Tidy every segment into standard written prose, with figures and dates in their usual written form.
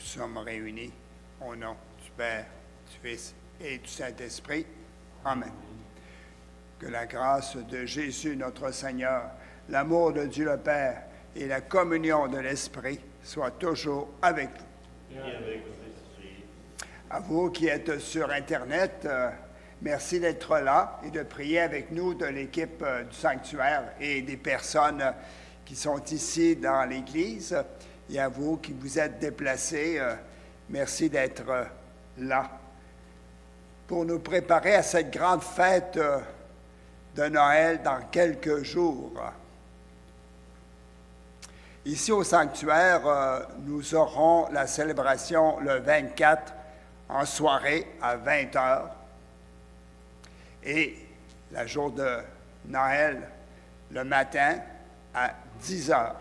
sommes réunis au nom du Père, du Fils et du Saint-Esprit. Amen. Que la grâce de Jésus, notre Seigneur, l'amour de Dieu le Père et la communion de l'Esprit soient toujours avec vous. Et avec votre esprit. À vous qui êtes sur Internet, merci d'être là et de prier avec nous de l'équipe du sanctuaire et des personnes qui sont ici dans l'Église. Et à vous qui vous êtes déplacés, merci d'être là pour nous préparer à cette grande fête de Noël dans quelques jours. Ici au sanctuaire, nous aurons la célébration le 24 en soirée à 20h et la jour de Noël le matin à 10h.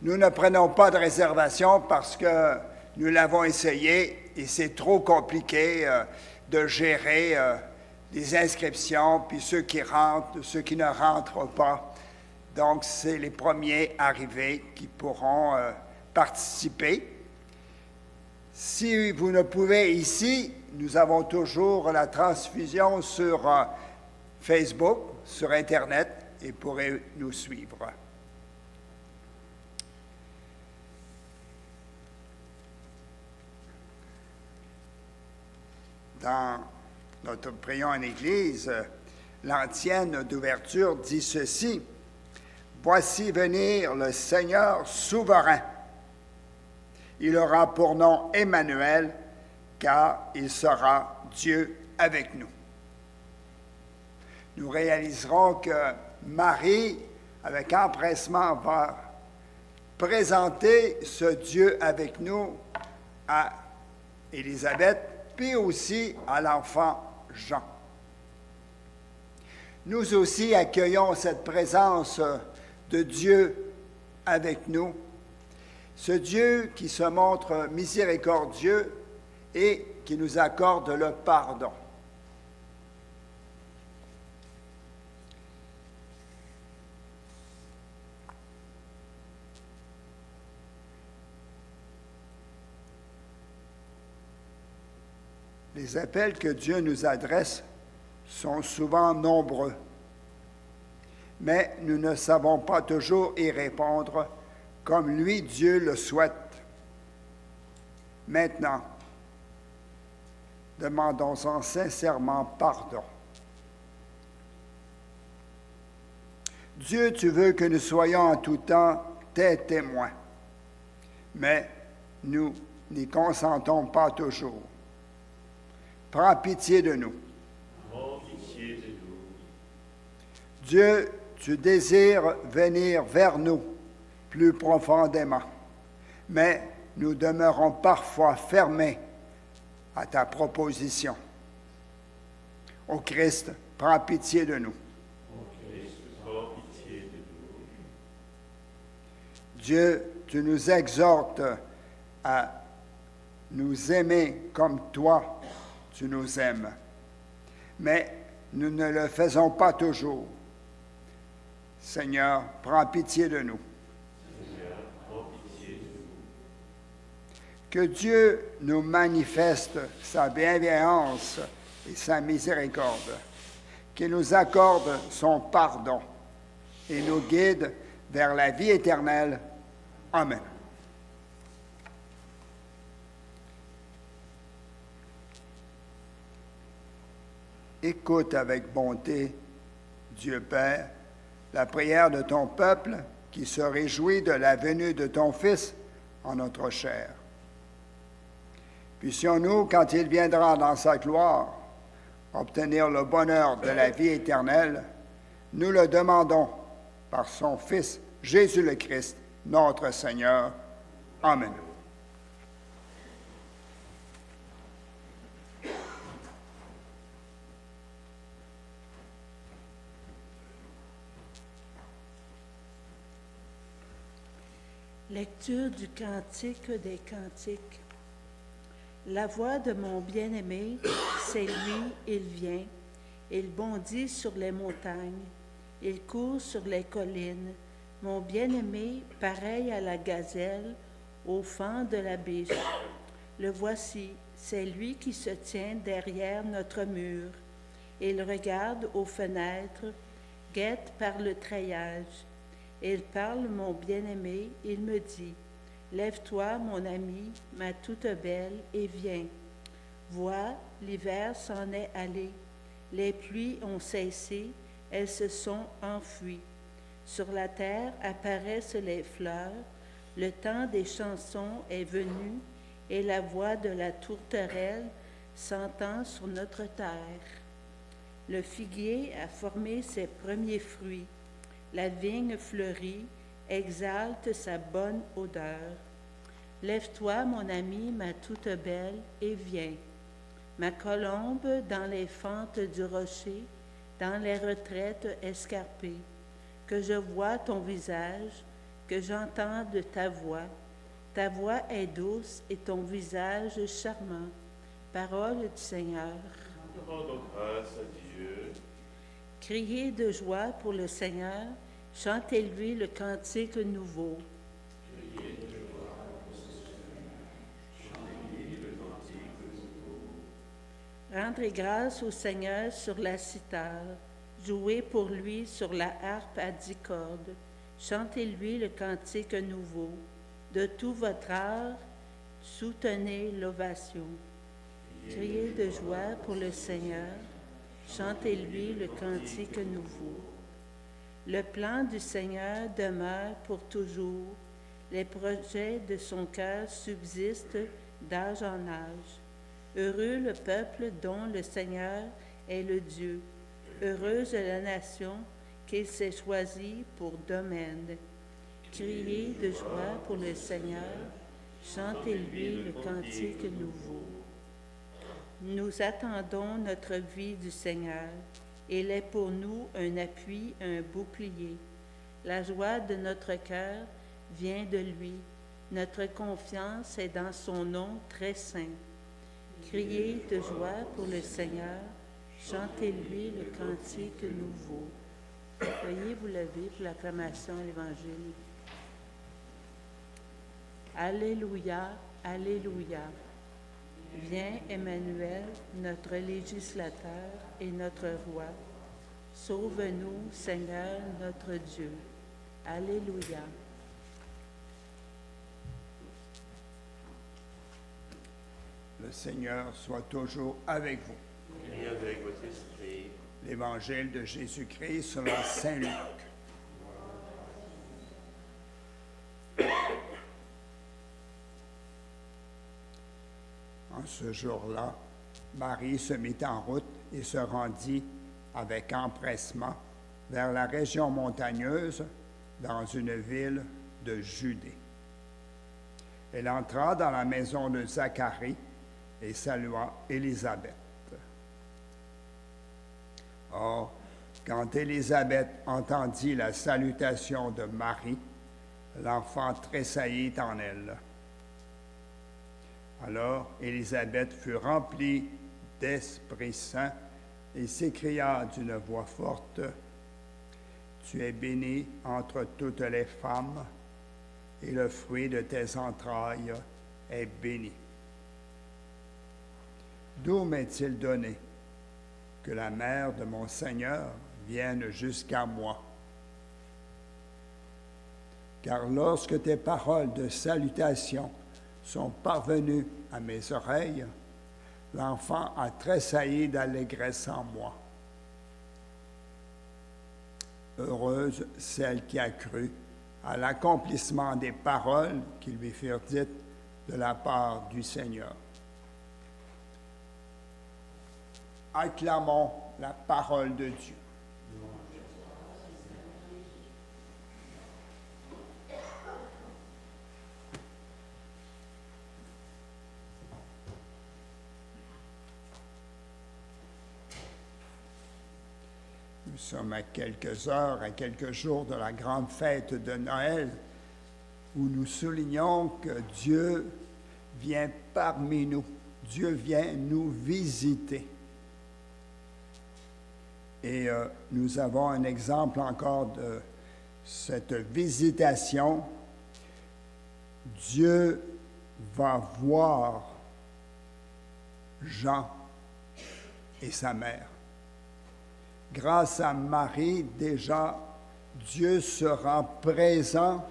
Nous ne prenons pas de réservation parce que nous l'avons essayé et c'est trop compliqué de gérer les inscriptions, puis ceux qui rentrent, ceux qui ne rentrent pas. Donc, c'est les premiers arrivés qui pourront participer. Si vous ne pouvez ici, nous avons toujours la transfusion sur Facebook, sur Internet, et pourrez nous suivre. Dans notre prions en Église, l'antienne d'ouverture dit ceci: « Voici venir le Seigneur souverain. Il aura pour nom Emmanuel, car il sera Dieu avec nous. » Nous réaliserons que Marie, avec empressement, va présenter ce Dieu avec nous à Élisabeth, puis aussi à l'enfant Jean. Nous aussi accueillons cette présence de Dieu avec nous, ce Dieu qui se montre miséricordieux et qui nous accorde le pardon. Les appels que Dieu nous adresse sont souvent nombreux, mais nous ne savons pas toujours y répondre comme lui, Dieu, le souhaite. Maintenant, demandons-en sincèrement pardon. Dieu, tu veux que nous soyons en tout temps tes témoins, mais nous n'y consentons pas toujours. Prends pitié de nous. Prends pitié de nous. Dieu, tu désires venir vers nous plus profondément, mais nous demeurons parfois fermés à ta proposition. Ô Christ, prends pitié de nous. Ô Christ, prends pitié de nous. Dieu, tu nous exhortes à nous aimer comme toi, tu nous aimes. Mais nous ne le faisons pas toujours. Seigneur, prends pitié de nous. Seigneur, prends pitié de nous. Que Dieu nous manifeste sa bienveillance et sa miséricorde, qu'il nous accorde son pardon et nous guide vers la vie éternelle. Amen. Écoute avec bonté, Dieu Père, la prière de ton peuple qui se réjouit de la venue de ton Fils en notre chair. Puissions-nous, quand il viendra dans sa gloire, obtenir le bonheur de la vie éternelle, nous le demandons par son Fils, Jésus le Christ, notre Seigneur. Amen. Lecture du Cantique des Cantiques. La voix de mon bien-aimé, c'est lui, il vient. Il bondit sur les montagnes, il court sur les collines. Mon bien-aimé, pareil à la gazelle, au fond de la biche. Le voici, c'est lui qui se tient derrière notre mur. Il regarde aux fenêtres, guette par le treillage. Il parle, mon bien-aimé, il me dit, « Lève-toi, mon ami, ma toute belle, et viens. Vois, l'hiver s'en est allé, les pluies ont cessé, elles se sont enfuies. Sur la terre apparaissent les fleurs, le temps des chansons est venu, et la voix de la tourterelle s'entend sur notre terre. Le figuier a formé ses premiers fruits, la vigne fleurit, exalte sa bonne odeur. Lève-toi, mon ami, ma toute belle, et viens. Ma colombe dans les fentes du rocher, dans les retraites escarpées, que je vois ton visage, que j'entende ta voix. Ta voix est douce et ton visage charmant. Parole du Seigneur. Rendons grâce à Dieu. Criez de joie pour le Seigneur, chantez-lui le cantique nouveau. Rendez grâce au Seigneur sur la cithare, jouez pour lui sur la harpe à 10 cordes, chantez-lui le cantique nouveau. De tout votre art, soutenez l'ovation. Criez de joie pour le Seigneur, chantez-lui le cantique nouveau. Le plan du Seigneur demeure pour toujours, les projets de son cœur subsistent d'âge en âge. Heureux le peuple dont le Seigneur est le Dieu, heureuse la nation qu'il s'est choisie pour domaine. Criez de joie pour le Seigneur, chantez-lui le cantique nouveau. Nous attendons notre vie du Seigneur. Il est pour nous un appui, un bouclier. La joie de notre cœur vient de lui. Notre confiance est dans son nom très saint. Criez de joie pour le Seigneur, chantez-lui le cantique nouveau. Veuillez vous lever pour l'acclamation à l'Évangile. Alléluia, Alléluia. Viens Emmanuel, notre législateur et notre roi. Sauve-nous, Seigneur notre Dieu. Alléluia. Le Seigneur soit toujours avec vous. Et avec votre esprit. L'Évangile de Jésus-Christ selon saint Luc. En ce jour-là, Marie se mit en route et se rendit avec empressement vers la région montagneuse dans une ville de Judée. Elle entra dans la maison de Zacharie et salua Élisabeth. Or, quand Élisabeth entendit la salutation de Marie, l'enfant tressaillit en elle. Alors Élisabeth fut remplie d'Esprit Saint et s'écria d'une voix forte, « Tu es bénie entre toutes les femmes, et le fruit de tes entrailles est béni. D'où m'est-il donné que la mère de mon Seigneur vienne jusqu'à moi? Car lorsque tes paroles de salutation sont parvenues à mes oreilles, l'enfant a tressailli d'allégresse en moi. Heureuse celle qui a cru à l'accomplissement des paroles qui lui furent dites de la part du Seigneur. Acclamons la parole de Dieu. Nous sommes à quelques heures, à quelques jours de la grande fête de Noël, où nous soulignons que Dieu vient parmi nous. Dieu vient nous visiter. Et nous avons un exemple encore de cette visitation Dieu va voir Jean et sa mère. Grâce à Marie, déjà, Dieu se rend présent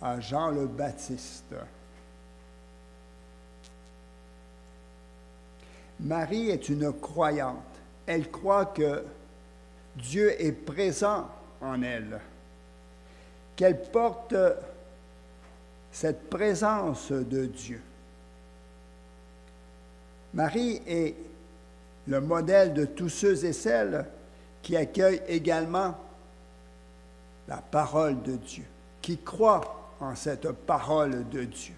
à Jean le Baptiste. Marie est une croyante. Elle croit que Dieu est présent en elle, qu'elle porte cette présence de Dieu. Marie est le modèle de tous ceux et celles qui accueillent également la parole de Dieu, qui croient en cette parole de Dieu.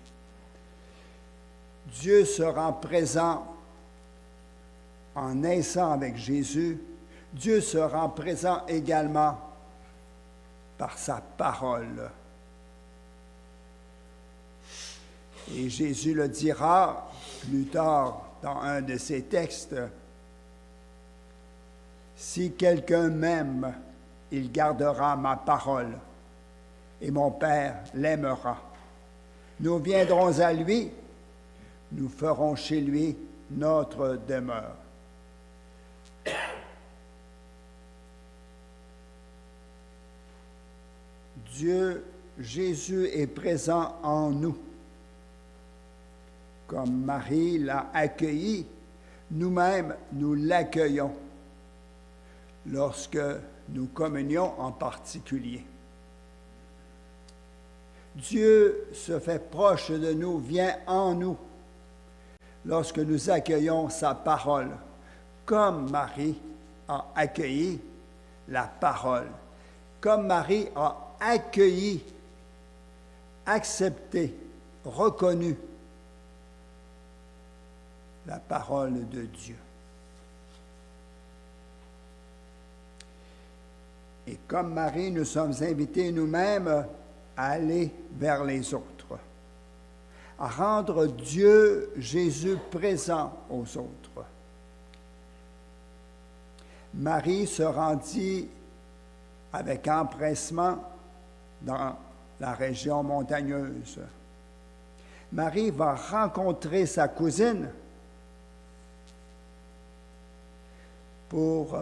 Dieu se rend présent en naissant avec Jésus. Dieu se rend présent également par sa parole. Et Jésus le dira plus tard dans un de ses textes, « Si quelqu'un m'aime, il gardera ma parole, et mon Père l'aimera. Nous viendrons à lui, nous ferons chez lui notre demeure. » Dieu, Jésus est présent en nous. Comme Marie l'a accueilli, nous-mêmes, nous l'accueillons lorsque nous communions en particulier. Dieu se fait proche de nous, vient en nous, lorsque nous accueillons sa parole, comme Marie a accueilli la parole, comme Marie a accueilli, accepté, reconnu la parole de Dieu. Et comme Marie, nous sommes invités nous-mêmes à aller vers les autres, à rendre Dieu, Jésus, présent aux autres. Marie se rendit avec empressement dans la région montagneuse. Marie va rencontrer sa cousine pour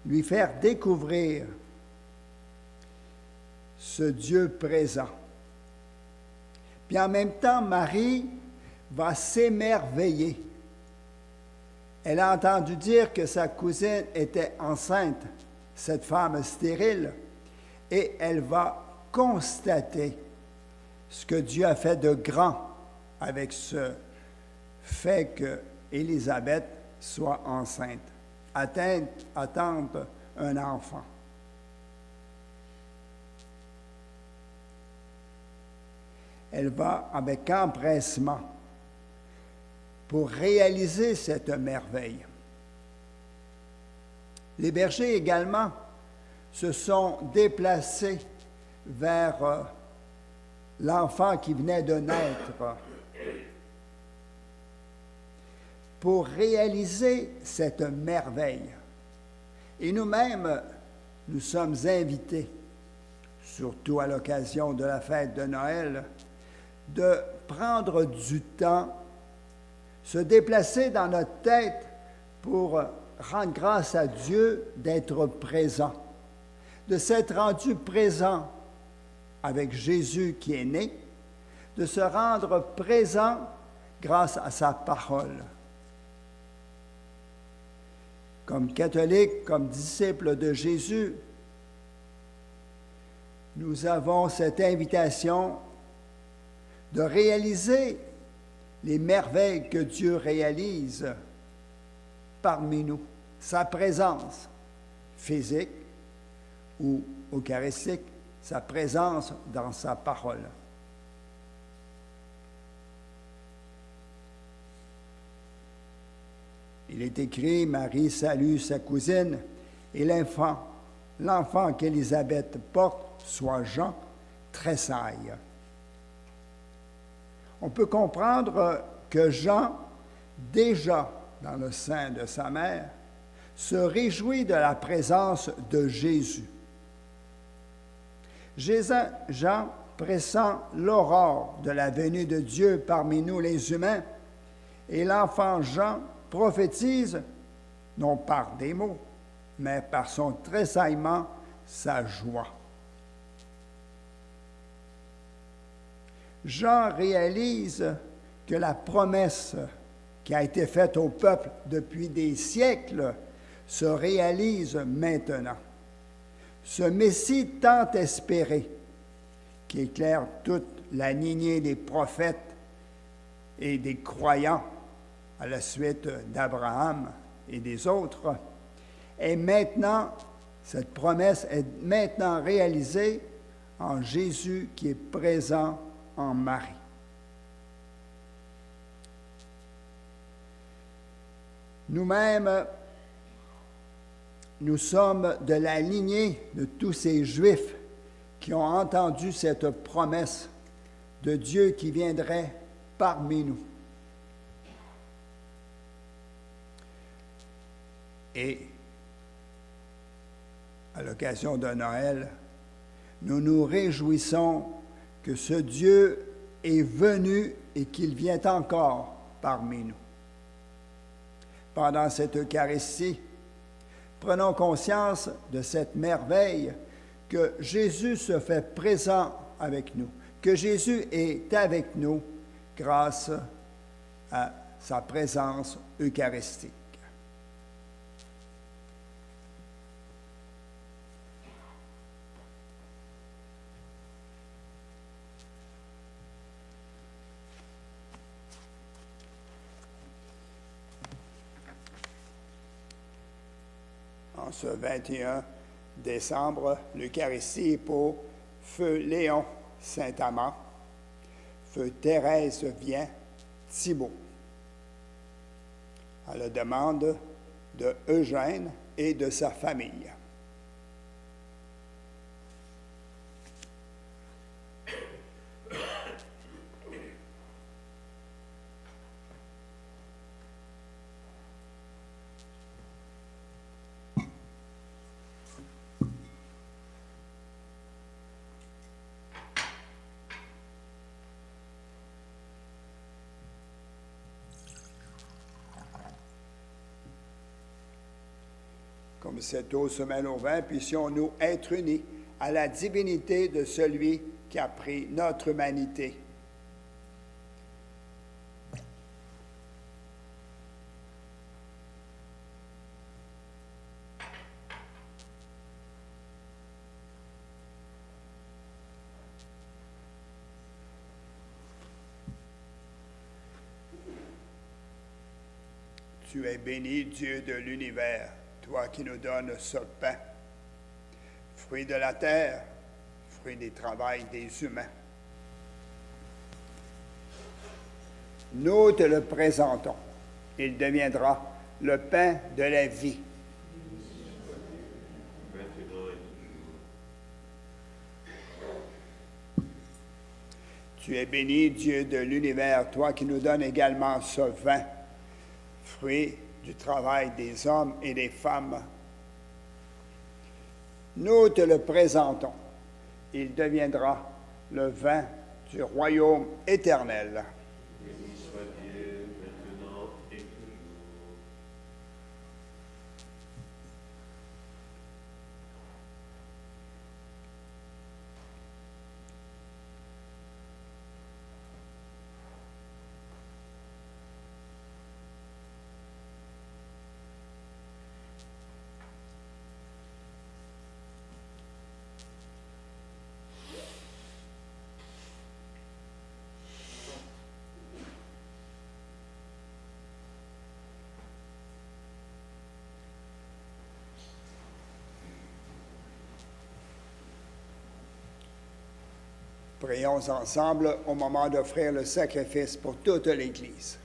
lui faire découvrir ce Dieu présent. Puis en même temps, Marie va s'émerveiller. Elle a entendu dire que sa cousine était enceinte, cette femme stérile, et elle va constater ce que Dieu a fait de grand avec ce fait qu'Élisabeth soit enceinte, attendre un enfant. Elle va avec empressement pour réaliser cette merveille. Les bergers également se sont déplacés vers l'enfant qui venait de naître pour réaliser cette merveille. Et nous-mêmes, nous sommes invités, surtout à l'occasion de la fête de Noël, de prendre du temps, se déplacer dans notre tête pour rendre grâce à Dieu d'être présent, de s'être rendu présent avec Jésus qui est né, de se rendre présent grâce à sa parole. Comme catholiques, comme disciples de Jésus, nous avons cette invitation de réaliser les merveilles que Dieu réalise parmi nous, sa présence physique ou eucharistique, sa présence dans sa parole. Il est écrit, Marie salue sa cousine et l'enfant qu'Élisabeth porte, soit Jean, tressaille. On peut comprendre que Jean, déjà dans le sein de sa mère, se réjouit de la présence de Jésus. Jean pressant l'aurore de la venue de Dieu parmi nous les humains, et l'enfant Jean prophétise, non par des mots, mais par son tressaillement, sa joie. Jean réalise que la promesse qui a été faite au peuple depuis des siècles se réalise maintenant. Ce Messie tant espéré, qui éclaire toute la lignée des prophètes et des croyants à la suite d'Abraham et des autres, est maintenant, cette promesse est maintenant réalisée en Jésus qui est présent en Marie. Nous-mêmes, nous sommes de la lignée de tous ces Juifs qui ont entendu cette promesse de Dieu qui viendrait parmi nous. Et à l'occasion de Noël, nous nous réjouissons que ce Dieu est venu et qu'il vient encore parmi nous. Pendant cette Eucharistie, prenons conscience de cette merveille que Jésus se fait présent avec nous, que Jésus est avec nous grâce à sa présence eucharistique. En ce 21 décembre, l'Eucharistie est pour Feu Léon Saint-Amand, Feu Thérèse Vien Thibault, à la demande de Eugène et de sa famille. Comme cette eau se mêle au vin, puissions-nous être unis à la divinité de celui qui a pris notre humanité. Tu es béni, Dieu de l'univers, toi qui nous donnes ce pain, fruit de la terre, fruit des travails des humains. Nous te le présentons. Il deviendra le pain de la vie. Tu es béni, Dieu de l'univers, toi qui nous donnes également ce vin, fruit du travail des hommes et des femmes. Nous te le présentons. Il deviendra le vin du royaume éternel. Béni soit Dieu, maintenant et toujours. Prions ensemble au moment d'offrir le sacrifice pour toute l'Église.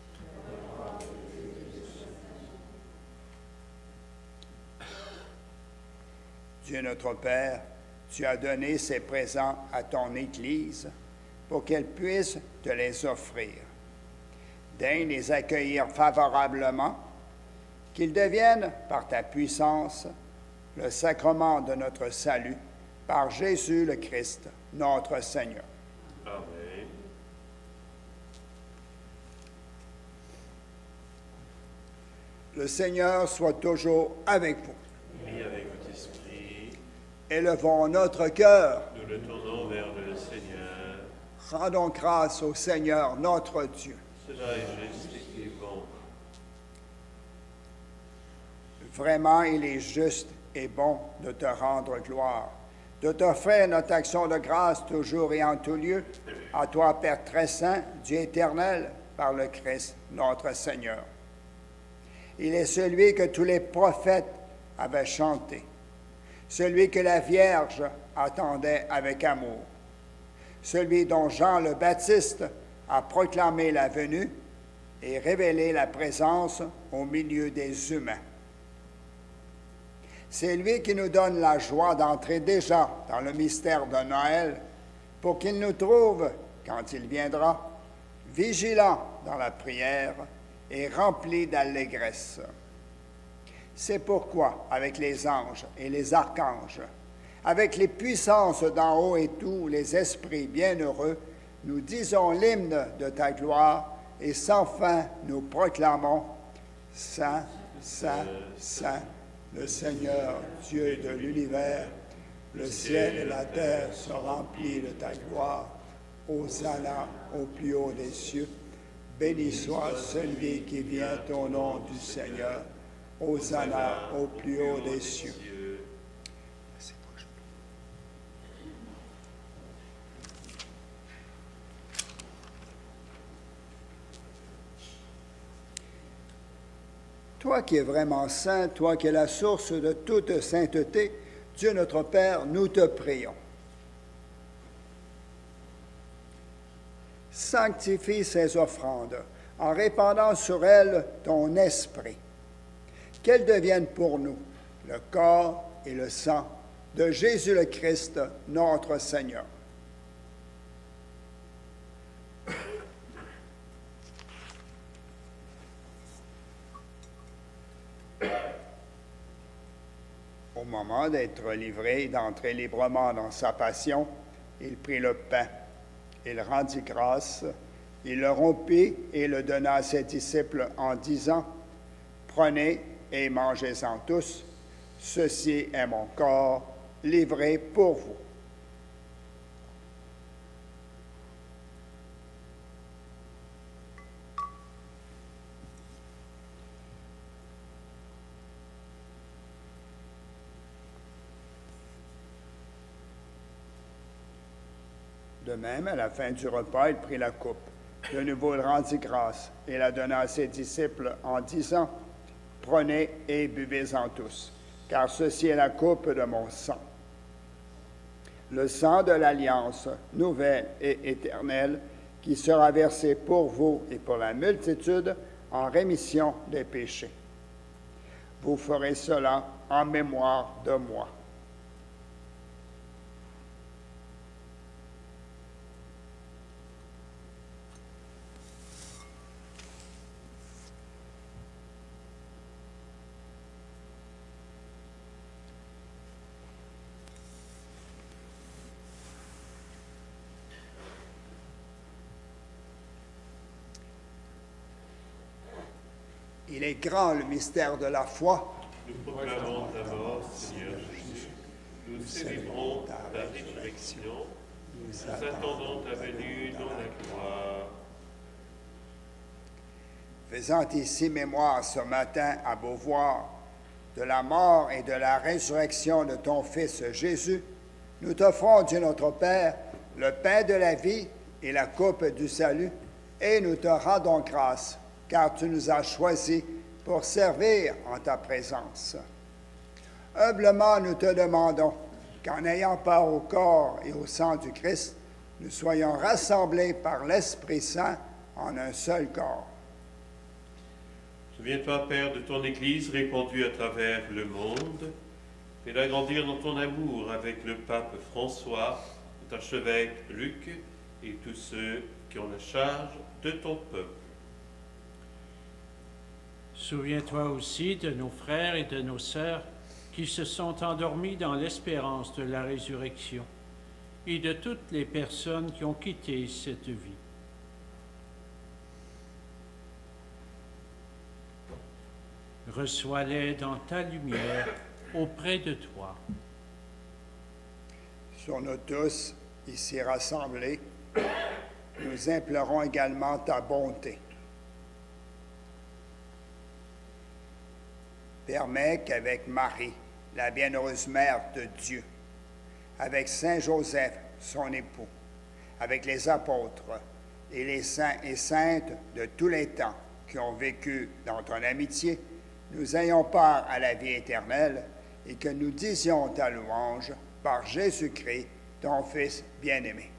Dieu notre Père, tu as donné ces présents à ton Église pour qu'elle puisse te les offrir. Daigne les accueillir favorablement, qu'ils deviennent, par ta puissance, le sacrement de notre salut, par Jésus le Christ, notre Seigneur. Amen. Le Seigneur soit toujours avec vous. Et avec votre esprit, Élevons notre cœur. nous le tournons vers le Seigneur. Rendons grâce au Seigneur notre Dieu. Cela est juste et bon. Vraiment, il est juste et bon de te rendre gloire, de t'offrir notre action de grâce toujours et en tout lieu, à toi, Père très saint, Dieu éternel, par le Christ, notre Seigneur. Il est celui que tous les prophètes avaient chanté, celui que la Vierge attendait avec amour, celui dont Jean le Baptiste a proclamé la venue et révélé la présence au milieu des humains. C'est lui qui nous donne la joie d'entrer déjà dans le mystère de Noël pour qu'il nous trouve, quand il viendra, vigilants dans la prière et remplis d'allégresse. C'est pourquoi, avec les anges et les archanges, avec les puissances d'en haut et tous les esprits bienheureux, nous disons l'hymne de ta gloire et sans fin nous proclamons « Saint, Saint, Saint, le Seigneur, Dieu de l'univers, le ciel et la terre sont remplis de ta gloire. Hosanna au plus haut des cieux. Béni soit celui qui vient au nom du Seigneur. Hosanna au plus haut des cieux. Toi qui es vraiment saint, toi qui es la source de toute sainteté, Dieu notre Père, nous te prions. Sanctifie ces offrandes en répandant sur elles ton esprit. Qu'elles deviennent pour nous le corps et le sang de Jésus le Christ, notre Seigneur. Au moment d'être livré et d'entrer librement dans sa passion, il prit le pain, il rendit grâce, il le rompit et le donna à ses disciples en disant, « Prenez et mangez-en tous, ceci est mon corps livré pour vous. » De même, à la fin du repas, il prit la coupe. De nouveau, il rendit grâce et la donna à ses disciples en disant, « Prenez et buvez-en tous, car ceci est la coupe de mon sang. Le sang de l'alliance nouvelle et éternelle qui sera versé pour vous et pour la multitude en rémission des péchés. Vous ferez cela en mémoire de moi. » Il est grand le mystère de la foi. Nous proclamons ta mort, Seigneur Jésus. Nous célébrons ta résurrection. Nous attendons ta venue dans la gloire. Faisant ici mémoire ce matin à Beauvoir de la mort et de la résurrection de ton Fils Jésus, nous t'offrons, Dieu notre Père, le pain de la vie et la coupe du salut, et nous te rendons grâce, car tu nous as choisis pour servir en ta présence. Humblement, nous te demandons qu'en ayant part au corps et au sang du Christ, nous soyons rassemblés par l'Esprit Saint en un seul corps. Souviens-toi, Père, de ton Église répandue à travers le monde. Fais-la grandir dans ton amour avec le pape François, notre archevêque Luc et tous ceux qui ont la charge de ton peuple. Souviens-toi aussi de nos frères et de nos sœurs qui se sont endormis dans l'espérance de la résurrection. et de toutes les personnes qui ont quitté cette vie. Reçois-les dans ta lumière auprès de toi. Sur nous tous, ici rassemblés, nous implorons également ta bonté. Permets qu'avec Marie, la bienheureuse mère de Dieu, avec Saint Joseph, son époux, avec les apôtres et les saints et saintes de tous les temps qui ont vécu dans ton amitié, nous ayons part à la vie éternelle et que nous disions ta louange par Jésus-Christ, ton Fils bien-aimé.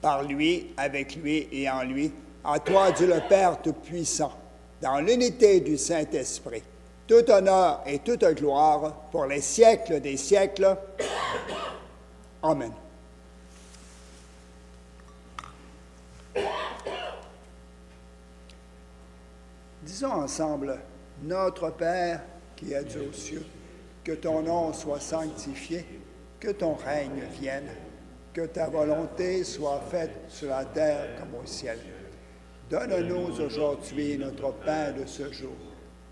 Par lui, avec lui et en lui, à toi, Dieu le Père Tout-Puissant, dans l'unité du Saint-Esprit, tout honneur et toute gloire pour les siècles des siècles. Amen. Disons ensemble, Notre Père qui es aux cieux, que ton nom soit sanctifié, que ton règne vienne, que ta volonté soit faite sur la terre comme au ciel. Donne-nous aujourd'hui notre pain de ce jour.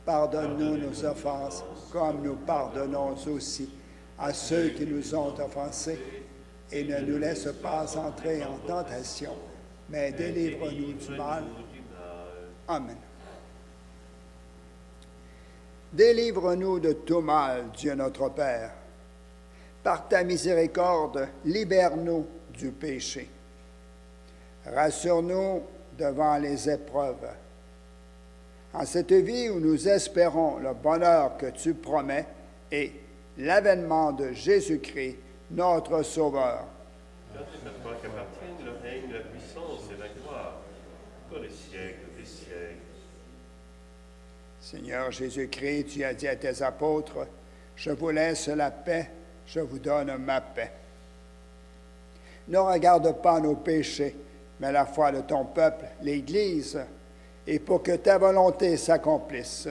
Pardonne-nous nos offenses, comme nous pardonnons aussi à ceux qui nous ont offensés. Et ne nous laisse pas entrer en tentation, mais délivre-nous du mal. Amen. Délivre-nous de tout mal, Dieu notre Père. Par ta miséricorde, libère-nous du péché. Rassure-nous devant les épreuves. En cette vie où nous espérons le bonheur que tu promets et l'avènement de Jésus-Christ, notre Sauveur. C'est à toi qu'appartiennent le règne, la puissance et la gloire, pour les siècles des siècles. Seigneur Jésus-Christ, tu as dit à tes apôtres, « Je vous laisse la paix, je vous donne ma paix. » Ne regarde pas nos péchés, mais la foi de ton peuple, l'Église, et pour que ta volonté s'accomplisse,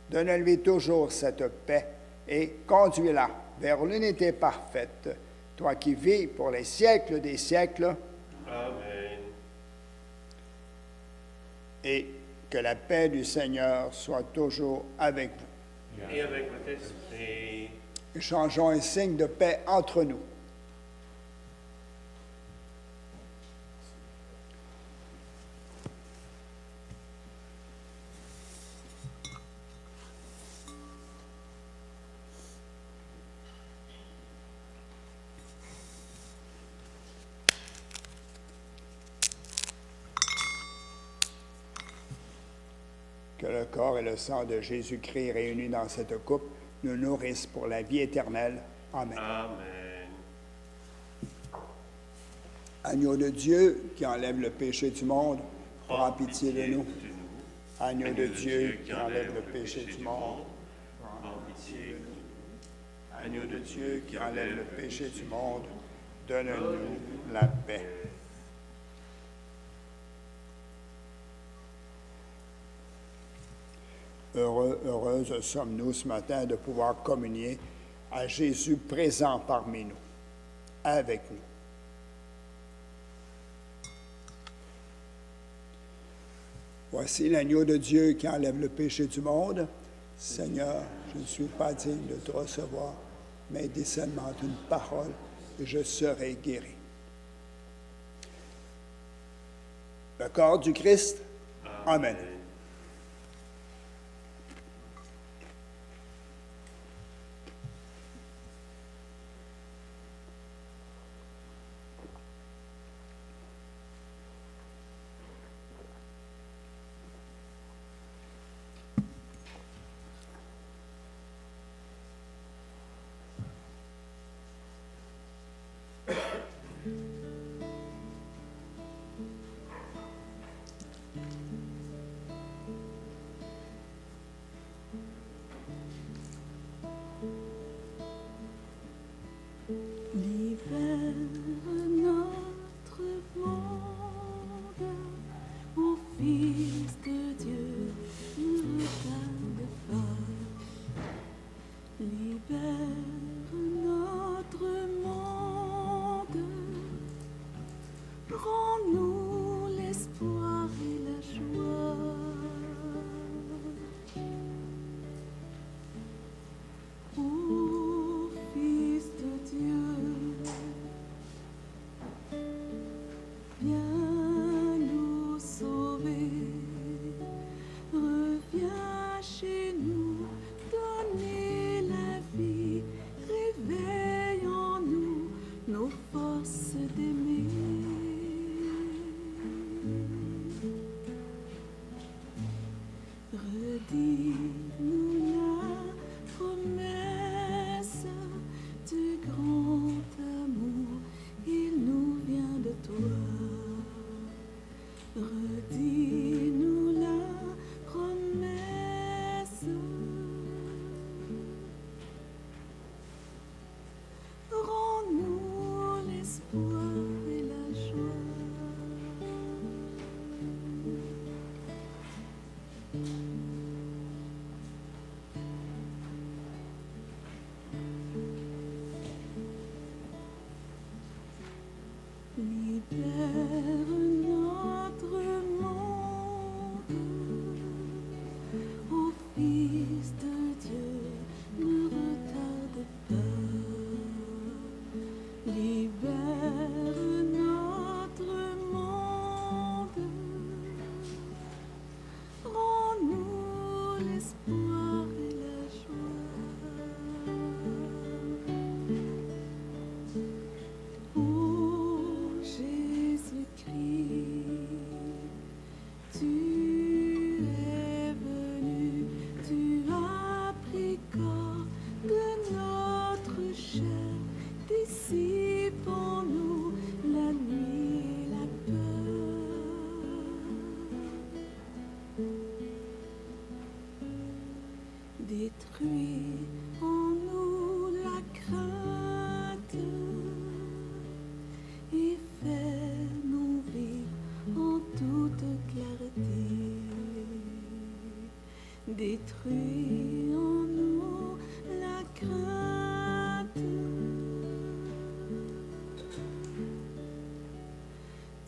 donne-lui toujours cette paix et conduis-la vers l'unité parfaite, toi qui vis pour les siècles des siècles. Amen. Et que la paix du Seigneur soit toujours avec vous. Et avec votre esprit. Échangeons un signe de paix entre nous. Que le corps et le sang de Jésus-Christ réunis dans cette coupe nous nourrissent pour la vie éternelle. Amen. Amen. Agneau de Dieu qui enlève le péché du monde, prends pitié de nous. Agneau de Dieu qui enlève le péché du monde, prends pitié de nous. Agneau de Dieu qui enlève le péché du monde, donne-nous la paix. Heureuses sommes-nous ce matin de pouvoir communier à Jésus présent parmi nous, avec nous. Voici l'agneau de Dieu qui enlève le péché du monde. Seigneur, je ne suis pas digne de te recevoir, mais dis seulement une parole et je serai guéri. Le corps du Christ. Amen. Libère notre monde, ô Fils de Dieu, ne regarde pas Rends-nous l'espoir et la joie. Ô Fils de Dieu, viens nous sauver. Reviens chez nous, donner la vie. Réveille en nous nos forces d'aimer. Redis-nous la promesse du grand amour, il nous vient de toi. Redis-nous la promesse. Rends-nous l'espoir et la joie. Libère notre monde, ô Fils de Dieu, ne retarde pas. Libère notre monde, rends-nous l'espoir et la joie. Ô Jésus-Christ, tu es venu, tu as pris corps de notre chair, dissipe en nous la nuit, la peur. Détruis en nous la crainte et fais-nous vivre en toute clarté. Détruis en nous la crainte.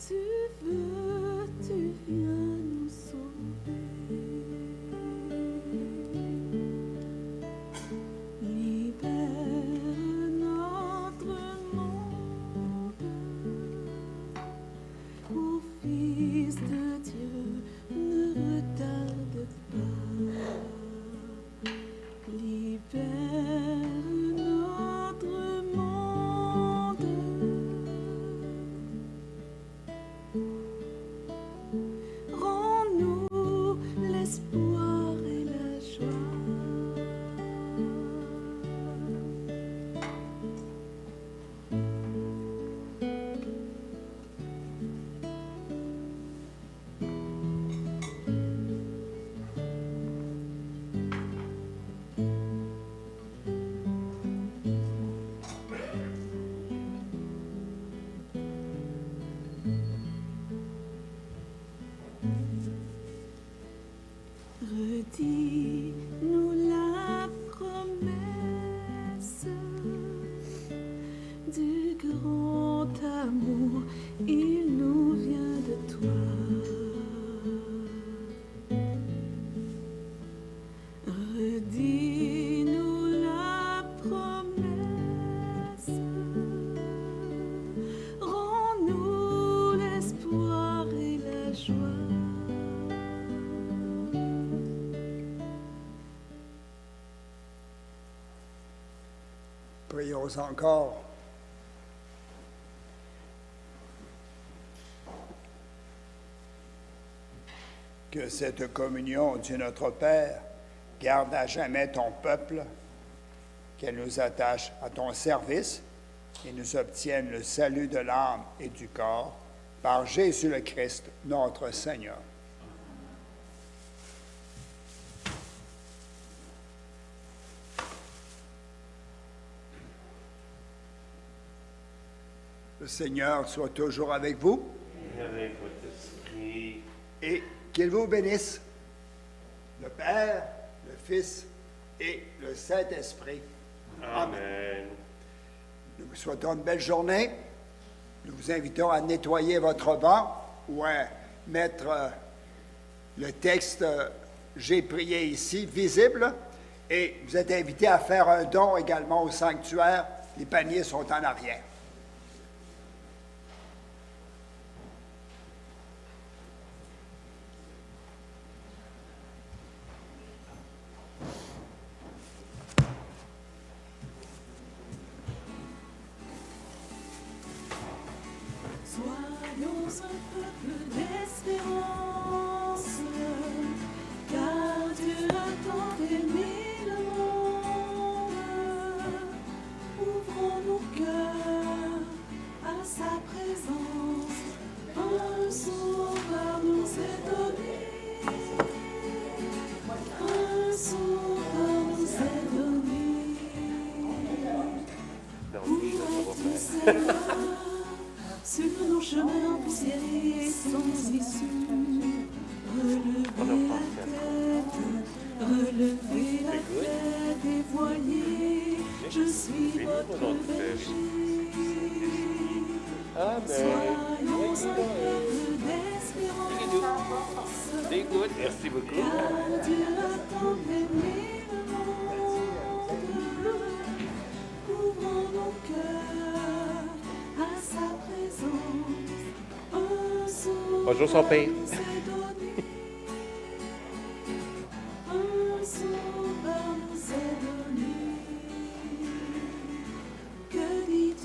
Tu veux, tu viens nous sauver. Libère notre monde, ô Fils de Dieu, ne retarde pas. Libère notre monde, rends-nous l'espoir et la joie. Redis-nous la promesse du grand amour, il nous vient de toi. Redis-nous la promesse, rends-nous l'espoir et la joie. Prions encore. Que cette communion, Dieu notre Père, garde à jamais ton peuple, qu'elle nous attache à ton service et nous obtienne le salut de l'âme et du corps par Jésus le Christ, notre Seigneur. Le Seigneur soit toujours avec vous Et avec votre esprit. et qu'il vous bénisse, le Père, le Fils et le Saint-Esprit. Amen. Nous vous souhaitons une belle journée nous vous invitons à nettoyer votre banc ou à mettre le texte J'ai prié ici visible. Et vous êtes invités à faire un don également au sanctuaire. Les paniers sont en arrière. Soyons un peuple d'espérance, car Dieu a tant aimé le monde. Ouvrons nos cœurs à sa présence, un sauveur nous est donné. Un sauveur nous est donné. Où es-tu, Seigneur? Sur nos chemins poussiérés sans issue, relevez la tête et voyez, je suis votre berger. Soyons un peuple d'espérance, Merci beaucoup. car Dieu a tant aimé le monde. Ouvrons nos cœurs à sa présence. Bonjour, son père.